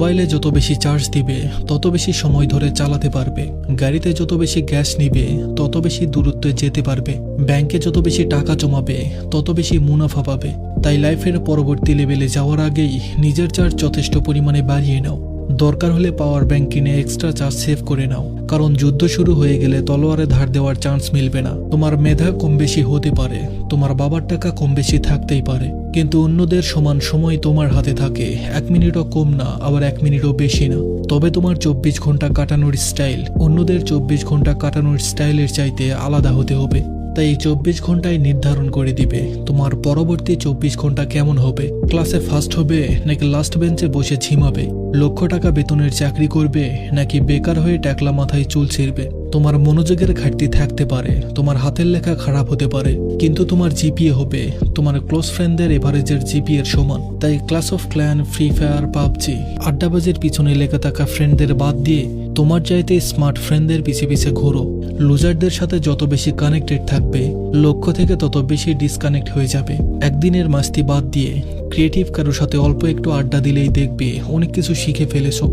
মোবাইলে যত বেশি চার্জ দিবে তত বেশি সময় ধরে চালাতে পারবে, গাড়িতে যত বেশি গ্যাস নিবে তত বেশি দূরত্বে যেতে পারবে, ব্যাংকে যত বেশি টাকা জমাবে তত বেশি মুনাফা পাবে। তাই লাইফের পরবর্তী লেভেলে যাওয়ার আগেই নিজের চার্জ যথেষ্ট পরিমাণে বাড়িয়ে নাও। দরকার হলে পাওয়ার ব্যাংক কিনে এক্সট্রা চার্জ সেভ করে নাও, কারণ যুদ্ধ শুরু হয়ে গেলে তলোয়ারে ধার দেওয়ার চান্স মিলবে না। তোমার মেধা কম বেশি হতে পারে, তোমার বাবার টাকা কম বেশি থাকতেই পারে, কিন্তু অন্যদের সমান সময় তোমার হাতে থাকে। 1 মিনিটও কম না, আবার 1 মিনিটও বেশি না। তবে তোমার 24 ঘন্টা কাটানোর স্টাইল অন্যদের 24 ঘন্টা কাটানোর স্টাইলের চাইতে আলাদা হতে হবে। তাই এই 24 ঘন্টায় নির্ধারণ করে দিবে তোমার পরবর্তী 24 ঘন্টা কেমন হবে। ক্লাসে ফার্স্ট হবে নাকি লাস্ট বেঞ্চে বসে ঝিমাবে, লক্ষ টাকা বেতনের চাকরি করবে নাকি বেকার হয়ে ট্যাকলা মাথায় চুল ছিঁড়বে। তোমার মনোযোগের ঘাটতি থাকতে পারে, তোমার হাতের লেখা খারাপ হতে পারে, কিন্তু তোমার জিপিএ হবে তোমার ক্লোজ ফ্রেন্ডদের এভারেজের জিপিএর সমান। তাই clash of clan, free fire, PUBG, আড্ডাবাজির পিছনে লেগে থাকা ফ্রেন্ডদের বাদ দিয়ে তোমার চাইতে স্মার্ট ফ্রেন্ডদের পিছে পিছে ঘোরো। লুজারদের সাথে যত বেশি কানেক্টেড থাকবে লক্ষ্য থেকে তত বেশি ডিসকানেক্ট হয়ে যাবে। একদিনের মাস্তি বাদ দিয়ে ক্রিয়েটিভ কারোর সাথে অল্প একটু আড্ডা দিলেই দেখবে অনেক কিছু শিখে ফেলেছো।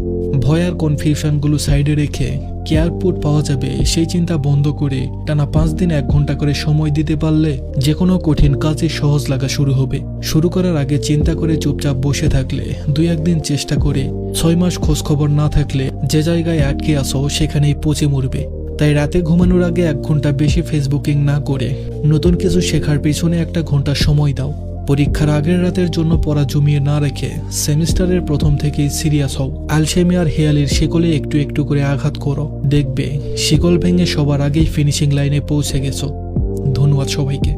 ভয় আর কনফিউশনগুলো সাইডে রেখে কি আউটপুট পাওয়া যাবে সেই চিন্তা বন্ধ করে টানা 5 দিন 1 ঘন্টা করে সময় দিতে পারলে যে কোনো কঠিন কাজে সহজ লাগা শুরু হবে। শুরু করার আগে চিন্তা করে চুপচাপ বসে থাকলে 2-1 দিন চেষ্টা করে 6 মাস খোঁজ খবর না থাকলে যে জায়গায় আটকে আসো সেখানেই পচে মরবে। তাই রাতে ঘুমানোর আগে 1 ঘন্টা বেশি ফেসবুকিং না করে নতুন কিছু শেখার পিছনে 1 ঘন্টা সময় দাও। পরীক্ষার আগের রাতের জন্য পড়া জমিয়ে না রেখে সেমিস্টারের প্রথম থেকেই সিরিয়াস হও। আলসেমি আর হেয়ালির শিকলে একটু একটু করে আঘাত করো, দেখবে শিকল ভেঙে সবার আগেই ফিনিশিং লাইনে পৌঁছে গেছো। ধন্যবাদ সবাইকে।